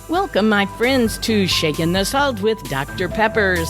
Welcome, my friends, to Shaking the Salt with Dr. Peppers.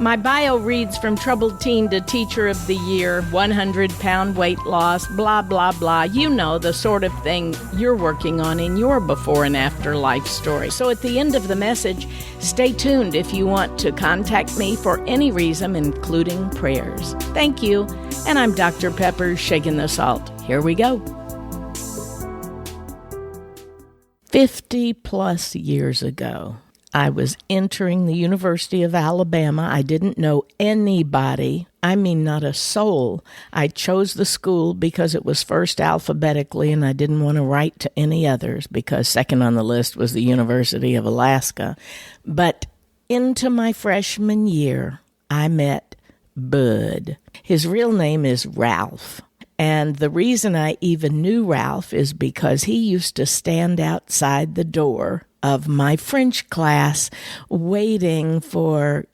My bio reads from troubled teen to teacher of the year, 100-pound weight loss, blah, blah, blah. You know, the sort of thing you're working on in your before and after life story. So at the end of the message, stay tuned if you want to contact me for any reason, including prayers. Thank you. And I'm Dr. Peppers, Shaking the Salt. Here we go. 50 plus years ago, I was entering the University of Alabama. I didn't know anybody. I mean, not a soul. I chose the school because it was first alphabetically, and I didn't want to write to any others because second on the list was the University of Alaska. But into my freshman year, I met Bud. His real name is Ralph. And the reason I even knew Ralph is because he used to stand outside the door of my French class waiting for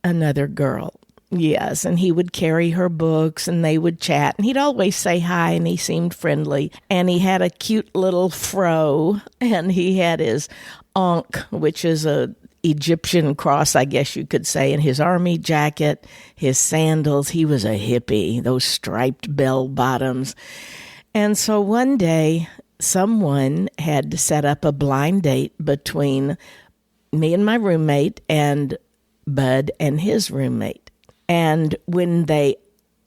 another girl. Yes, and he would carry her books and they would chat. And he'd always say hi and he seemed friendly. And he had a cute little fro and he had his ankh, which is a Egyptian cross, I guess you could say, in his army jacket, his sandals. He was a hippie, those striped bell bottoms. And so one day, someone had set up a blind date between me and my roommate and Bud and his roommate. And when they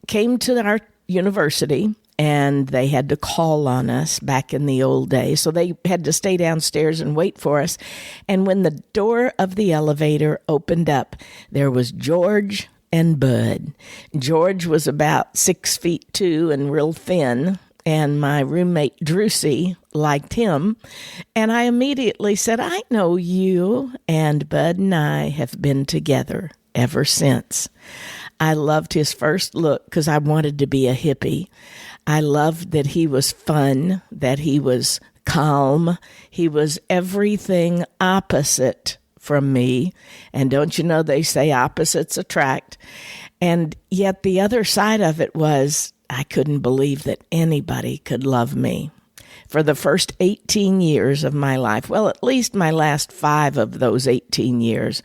came to our university, and they had to call on us back in the old days. So they had to stay downstairs and wait for us. And when the door of the elevator opened up, there was George and Bud. George was about 6'2" and real thin. And my roommate, Drusy, liked him. And I immediately said, I know you. And Bud and I have been together ever since. I loved his first look because I wanted to be a hippie. I loved that he was fun, that he was calm. He was everything opposite from me. And don't you know they say opposites attract? And yet the other side of it was I couldn't believe that anybody could love me. For the first 18 years of my life, well, at least my last 5 of those 18 years,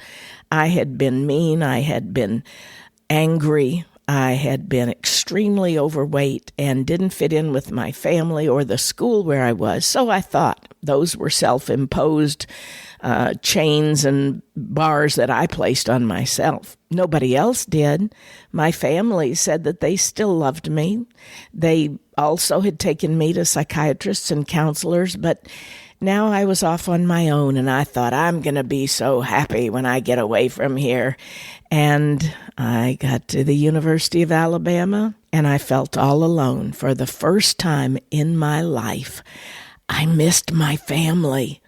I had been mean, I had been angry, I had been extremely overweight and didn't fit in with my family or the school where I was. So I thought those were self-imposed chains and bars that I placed on myself. Nobody else did. My family said that they still loved me. They also had taken me to psychiatrists and counselors, but now I was off on my own, and I thought, I'm going to be so happy when I get away from here. And I got to the University of Alabama, and I felt all alone for the first time in my life. I missed my family,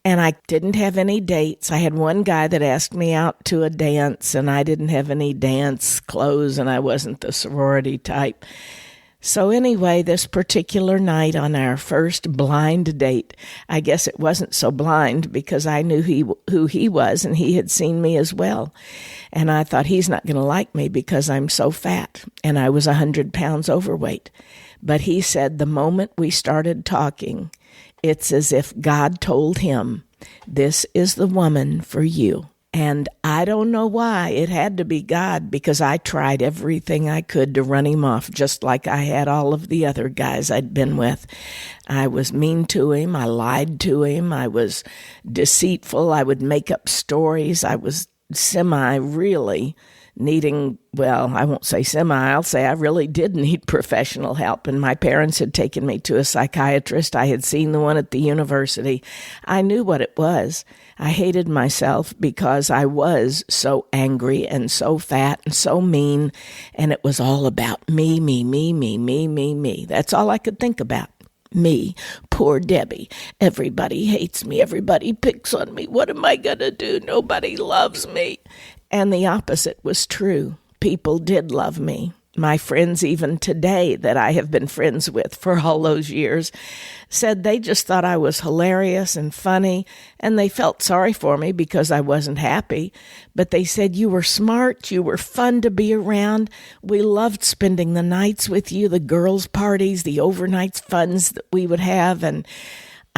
and I didn't have any dates. I had one guy that asked me out to a dance, and I didn't have any dance clothes, and I wasn't the sorority type. So anyway, this particular night on our first blind date, I guess it wasn't so blind because I knew who he was and he had seen me as well. And I thought he's not going to like me because I'm so fat and I was 100 pounds overweight. But he said the moment we started talking, it's as if God told him, this is the woman for you. And I don't know why it had to be God because I tried everything I could to run him off, just like I had all of the other guys I'd been with. I was mean to him. I lied to him. I was deceitful. I would make up stories. I was really needing, well, I won't say I'll say I really did need professional help. And my parents had taken me to a psychiatrist. I had seen the one at the university. I knew what it was. I hated myself because I was so angry and so fat and so mean. And it was all about me. That's all I could think about. Me, poor Debbie. Everybody hates me. Everybody picks on me. What am I going to do? Nobody loves me. And the opposite was true. People did love me. My friends, even today, that I have been friends with for all those years, said they just thought I was hilarious and funny, and they felt sorry for me because I wasn't happy. But they said, you were smart, you were fun to be around. We loved spending the nights with you, the girls' parties, the overnight funs that we would have. And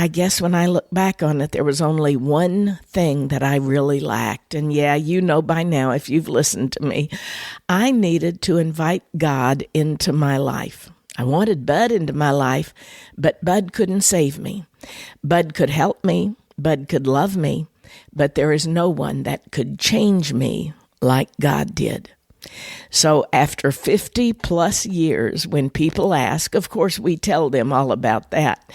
I guess when I look back on it, there was only one thing that I really lacked. And yeah, you know by now, if you've listened to me, I needed to invite God into my life. I wanted Bud into my life, but Bud couldn't save me. Bud could help me. Bud could love me. But there is no one that could change me like God did. So after 50 plus years, when people ask, of course we tell them all about that.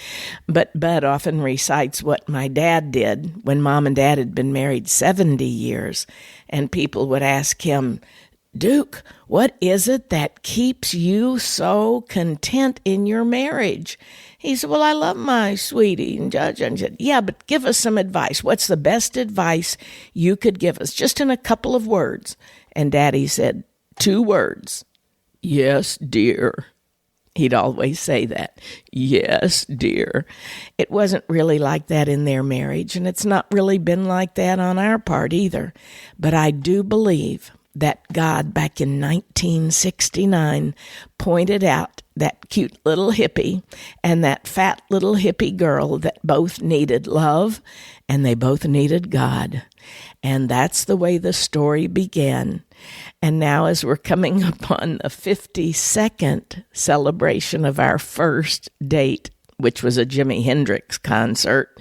But Bud often recites what my dad did when Mom and Dad had been married 70 years. And people would ask him, Duke, what is it that keeps you so content in your marriage? He said, well, I love my sweetie. And Judge said, yeah, but give us some advice. What's the best advice you could give us? Just in a couple of words. And Daddy said 2 words. Yes, dear. He'd always say that. Yes, dear. It wasn't really like that in their marriage, and it's not really been like that on our part either. But I do believe that God back in 1969 pointed out that cute little hippie and that fat little hippie girl that both needed love and they both needed God. And that's the way the story began. And now as we're coming upon the 52nd celebration of our first date, which was a Jimi Hendrix concert,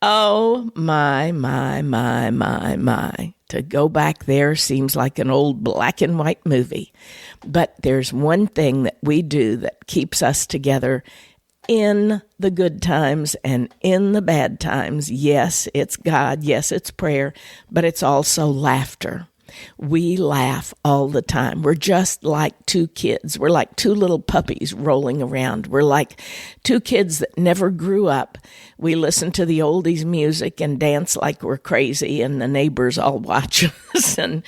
oh, my. To go back there seems like an old black and white movie. But there's one thing that we do that keeps us together in the good times and in the bad times. Yes, it's God. Yes, it's prayer. But it's also laughter. We laugh all the time. We're just like 2 kids. We're like 2 little puppies rolling around. We're like 2 kids that never grew up. We listen to the oldies music and dance like we're crazy, and the neighbors all watch us. And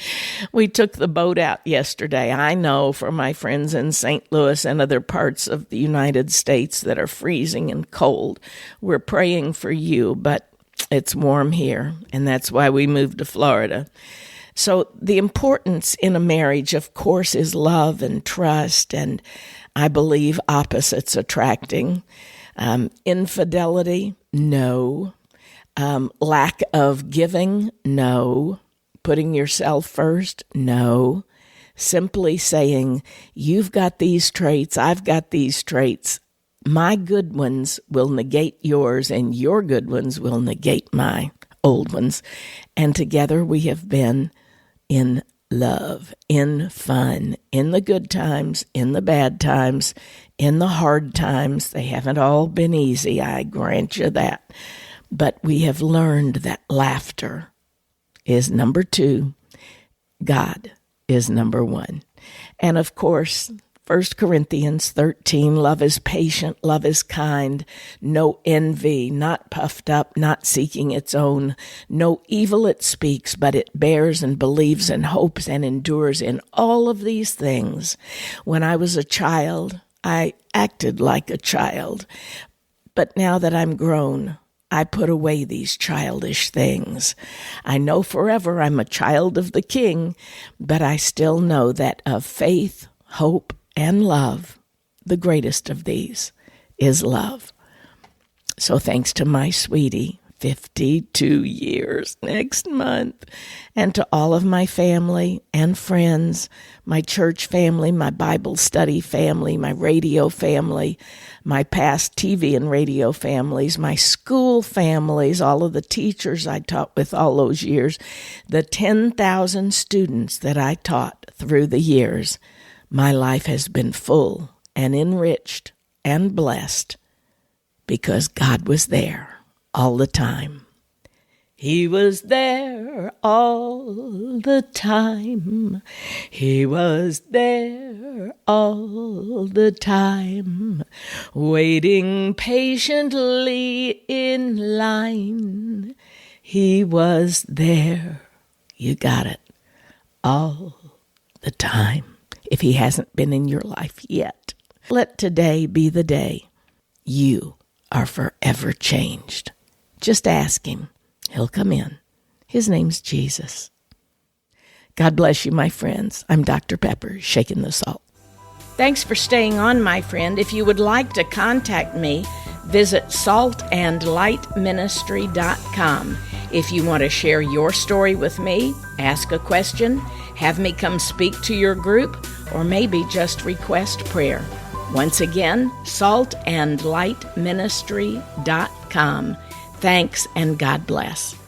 we took the boat out yesterday. I know for my friends in St. Louis and other parts of the United States that are freezing and cold, we're praying for you, but it's warm here, and that's why we moved to Florida. So the importance in a marriage, of course, is love and trust, and I believe opposites attracting. Infidelity, no. Lack of giving, no. Putting yourself first, no. Simply saying, you've got these traits, I've got these traits. My good ones will negate yours, and your good ones will negate my old ones. And together we have been in love, in fun, in the good times, in the bad times, in the hard times. They haven't all been easy, I grant you that. But we have learned that laughter is number 2. God is number 1. And of course, 1 Corinthians 13, love is patient, love is kind, no envy, not puffed up, not seeking its own, no evil it speaks, but it bears and believes and hopes and endures. In all of these things, when I was a child, I acted like a child. But now that I'm grown, I put away these childish things. I know forever I'm a child of the King, but I still know that of faith, hope, and love, the greatest of these is love. So thanks to my sweetie, 52 years next month, and to all of my family and friends, my church family, my Bible study family, my radio family, my past TV and radio families, my school families, all of the teachers I taught with all those years, the 10,000 students that I taught through the years. My life has been full and enriched and blessed because God was there all the time. He was there all the time. He was there all the time, waiting patiently in line. He was there, you got it, all the time. If he hasn't been in your life yet, let today be the day you are forever changed. Just ask him. He'll come in. His name's Jesus. God bless you, my friends. I'm Dr. Pepper, shaking the salt. Thanks for staying on, my friend. If you would like to contact me, Visit saltandlightministry.com. If you want to share your story with me, ask a question, have me come speak to your group, or maybe just request prayer. Once again, saltandlightministry.com. Thanks and God bless.